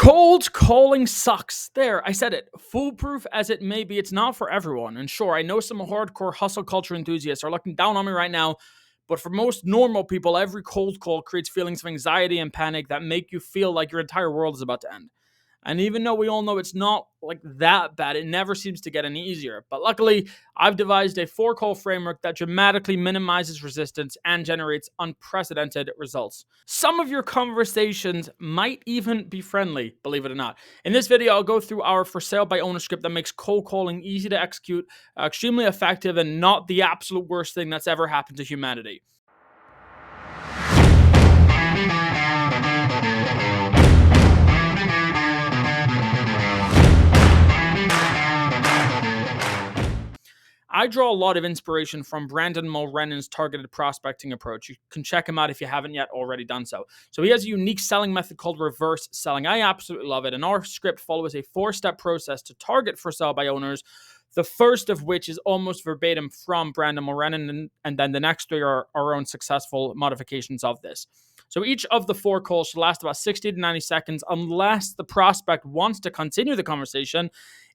Cold calling sucks. There, I said it. Foolproof as it may be, it's not for everyone. And sure, I know some hardcore hustle culture enthusiasts are looking down on me right now, but for most normal people, every cold call creates feelings of anxiety and panic that make you feel like your entire world is about to end. And even though we all know it's not like that bad, it never seems to get any easier. But luckily, I've devised a 4-call framework that dramatically minimizes resistance and generates unprecedented results. Some of your conversations might even be friendly, believe it or not. In this video, I'll go through our for sale by owner script that makes cold calling easy to execute, extremely effective, and not the absolute worst thing that's ever happened to humanity. I draw a lot of inspiration from Brandon Mulrennan's targeted prospecting approach. You can check him out if you haven't yet already done so. So he has a unique selling method called reverse selling. I absolutely love it. And our script follows a 4-step process to target for sale by owners, the first of which is almost verbatim from Brandon Mulrennan, and then the next 3 are our own successful modifications of this. So each of the 4 calls should last about 60 to 90 seconds unless the prospect wants to continue the conversation,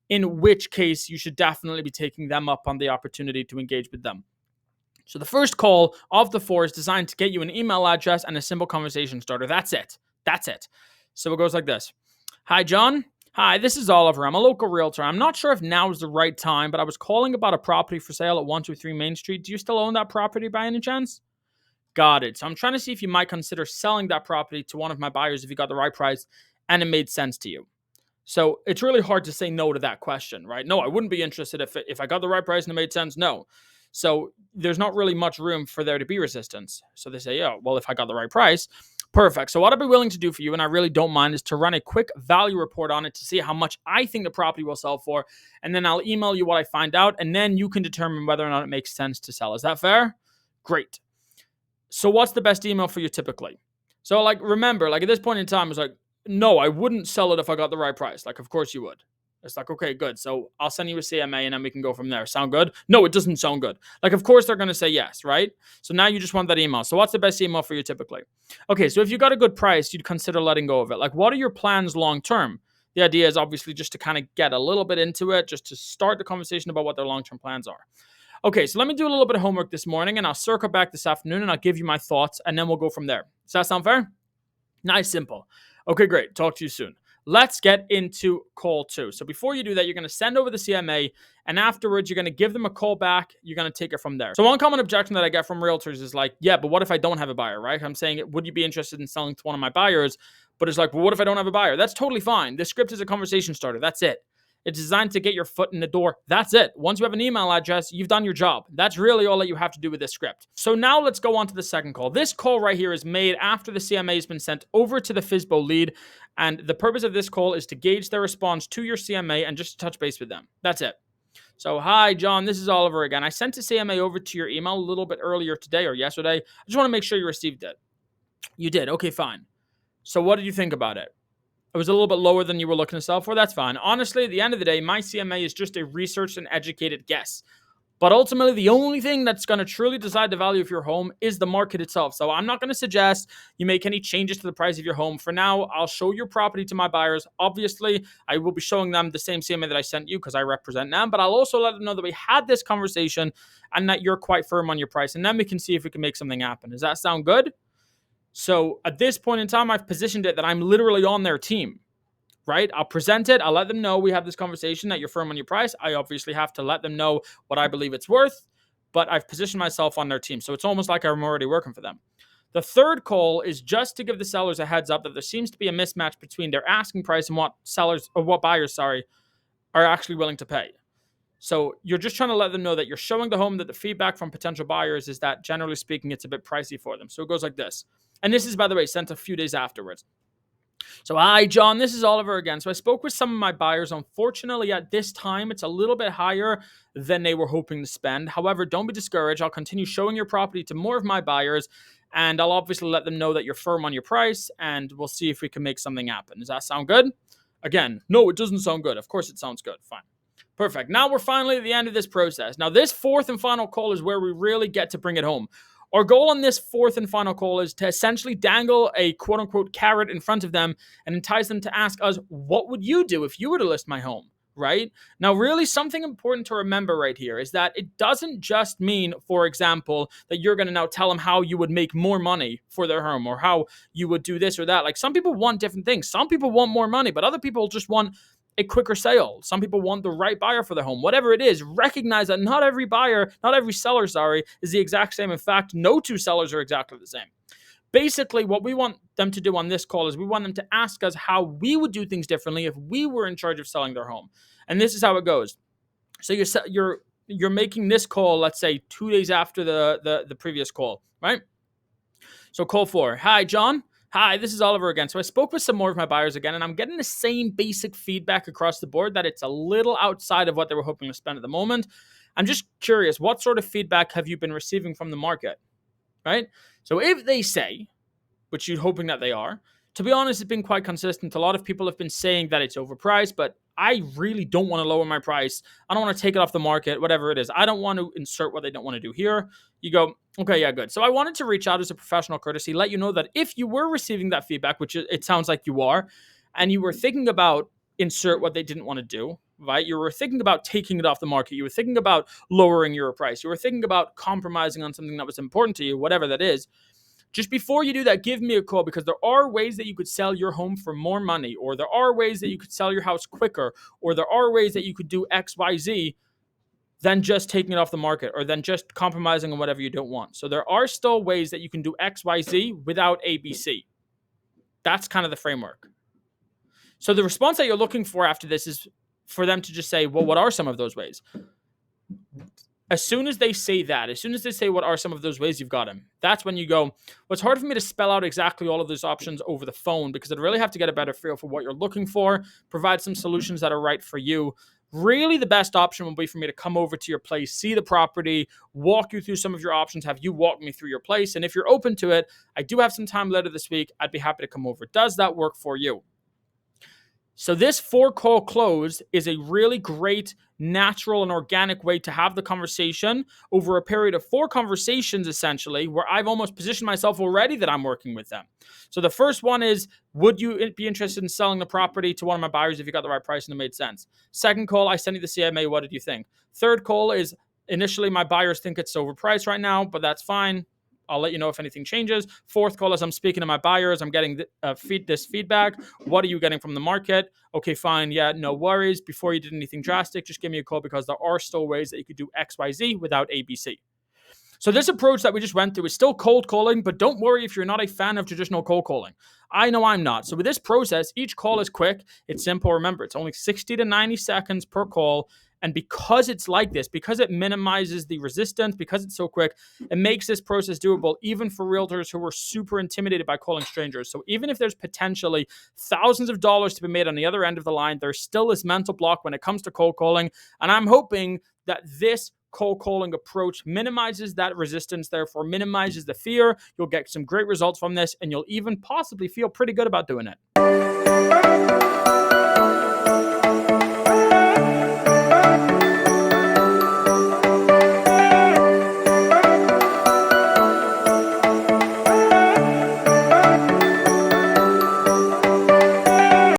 in which case you should definitely be taking them up on the opportunity to engage with them. So the first call of the 4 is designed to get you an email address and a simple conversation starter. That's it. So it goes like this. Hi, John. Hi, this is Oliver. I'm a local realtor. I'm not sure if now is the right time, but I was calling about a property for sale at 123 Main Street. Do you still own that property by any chance? Got it. So I'm trying to see if you might consider selling that property to one of my buyers if you got the right price and it made sense to you. So it's really hard to say no to that question, right? No, I wouldn't be interested if I got the right price and it made sense. No. So there's not really much room for there to be resistance. So they say, yeah, well, if I got the right price, perfect. So what I'd be willing to do for you, and I really don't mind, is to run a quick value report on it to see how much I think the property will sell for. And then I'll email you what I find out, and then you can determine whether or not it makes sense to sell. Is that fair? Great. So what's the best email for you typically? So remember, at this point in time, it's no, I wouldn't sell it if I got the right price. Of course you would. It's okay, good. So I'll send you a CMA and then we can go from there. Sound good? No, it doesn't sound good. Of course they're going to say yes, right? So now you just want that email. So what's the best email for you typically? Okay, so if you got a good price, you'd consider letting go of it. What are your plans long term? The idea is obviously just to kind of get a little bit into it, just to start the conversation about what their long-term plans are. Okay, so let me do a little bit of homework this morning and I'll circle back this afternoon and I'll give you my thoughts and then we'll go from there. Does that sound fair? Nice, simple. Okay, great. Talk to you soon. Let's get into call 2. So before you do that, you're going to send over the CMA, and afterwards, you're going to give them a call back. You're going to take it from there. So one common objection that I get from realtors is yeah, but what if I don't have a buyer, right? I'm saying, would you be interested in selling to one of my buyers? But it's well, what if I don't have a buyer? That's totally fine. This script is a conversation starter. That's it. It's designed to get your foot in the door. That's it. Once you have an email address, you've done your job. That's really all that you have to do with this script. So now let's go on to the second call. This call right here is made after the CMA has been sent over to the FSBO lead. And the purpose of this call is to gauge their response to your CMA and just touch base with them. That's it. So, hi, John, this is Oliver again. I sent the CMA over to your email a little bit earlier today or yesterday. I just want to make sure you received it. You did. Okay, fine. So what did you think about it? It was a little bit lower than you were looking to sell for. That's fine. Honestly, at the end of the day, my CMA is just a researched and educated guess. But ultimately, the only thing that's going to truly decide the value of your home is the market itself. So I'm not going to suggest you make any changes to the price of your home. For now, I'll show your property to my buyers. Obviously, I will be showing them the same CMA that I sent you because I represent them. But I'll also let them know that we had this conversation and that you're quite firm on your price. And then we can see if we can make something happen. Does that sound good? So at this point in time, I've positioned it that I'm literally on their team, right? I'll present it. I'll let them know we have this conversation that you're firm on your price. I obviously have to let them know what I believe it's worth, but I've positioned myself on their team. So it's almost like I'm already working for them. The third call is just to give the sellers a heads up that there seems to be a mismatch between their asking price and what buyers are actually willing to pay. So you're just trying to let them know that you're showing the home that the feedback from potential buyers is that generally speaking, it's a bit pricey for them. So it goes like this. And this is, by the way, sent a few days afterwards. So, hi, John, this is Oliver again. So I spoke with some of my buyers. Unfortunately, at this time, it's a little bit higher than they were hoping to spend. However, don't be discouraged. I'll continue showing your property to more of my buyers, and I'll obviously let them know that you're firm on your price, and we'll see if we can make something happen. Does that sound good? Again, no, it doesn't sound good. Of course it sounds good. Fine. Perfect. Now we're finally at the end of this process. Now, this fourth and final call is where we really get to bring it home. Our goal on this fourth and final call is to essentially dangle a quote unquote carrot in front of them and entice them to ask us, what would you do if you were to list my home? Right? Now, really something important to remember right here is that it doesn't just mean, for example, that you're going to now tell them how you would make more money for their home or how you would do this or that. Like, some people want different things. Some people want more money, but other people just want a quicker sale. Some people want the right buyer for their home. Whatever it is, recognize that not every seller, is the exact same. In fact, no two sellers are exactly the same. Basically, what we want them to do on this call is we want them to ask us how we would do things differently if we were in charge of selling their home. And this is how it goes. So you're making this call, let's say 2 days after the previous call, right? So call 4. Hi, John. Hi, this is Oliver again. So I spoke with some more of my buyers again, and I'm getting the same basic feedback across the board that it's a little outside of what they were hoping to spend at the moment. I'm just curious, what sort of feedback have you been receiving from the market? Right? So if they say, which you're hoping that they are, to be honest, it's been quite consistent. A lot of people have been saying that it's overpriced, but I really don't want to lower my price. I don't want to take it off the market, whatever it is. I don't want to insert what they don't want to do here. You go, okay, yeah, good. So I wanted to reach out as a professional courtesy, let you know that if you were receiving that feedback, which it sounds like you are, and you were thinking about insert what they didn't want to do, right? You were thinking about taking it off the market. You were thinking about lowering your price. You were thinking about compromising on something that was important to you, whatever that is. Just before you do that, give me a call, because there are ways that you could sell your home for more money, or there are ways that you could sell your house quicker, or there are ways that you could do X, Y, Z than just taking it off the market or than just compromising on whatever you don't want. So there are still ways that you can do X, Y, Z without ABC. That's kind of the framework. So the response that you're looking for after this is for them to just say, well, what are some of those ways? As soon as they say that, as soon as they say what are some of those ways, you've got them. That's when you go, well, it's hard for me to spell out exactly all of those options over the phone, because I'd really have to get a better feel for what you're looking for, provide some solutions that are right for you. Really, the best option will be for me to come over to your place, see the property, walk you through some of your options, have you walk me through your place. And if you're open to it, I do have some time later this week. I'd be happy to come over. Does that work for you? So this 4-call close is a really great, natural, and organic way to have the conversation over a period of 4 conversations, essentially, where I've almost positioned myself already that I'm working with them. So the first one is, would you be interested in selling the property to one of my buyers if you got the right price and it made sense? Second call, I sent you the CMA. What did you think? Third call is, initially my buyers think it's overpriced right now, but that's fine. I'll let you know if anything changes. Fourth call is, I'm speaking to my buyers. I'm getting this feedback. What are you getting from the market? Okay, fine. Yeah, no worries. Before you did anything drastic, just give me a call, because there are still ways that you could do X, Y, Z without ABC. So this approach that we just went through is still cold calling, but don't worry if you're not a fan of traditional cold calling. I know I'm not. So with this process, each call is quick. It's simple. Remember, it's only 60 to 90 seconds per call. And because it's like this, because it minimizes the resistance, because it's so quick, it makes this process doable even for realtors who are super intimidated by calling strangers. So even if there's potentially thousands of dollars to be made on the other end of the line, there's still this mental block when it comes to cold calling. And I'm hoping that this cold calling approach minimizes that resistance, therefore minimizes the fear. You'll get some great results from this, and you'll even possibly feel pretty good about doing it.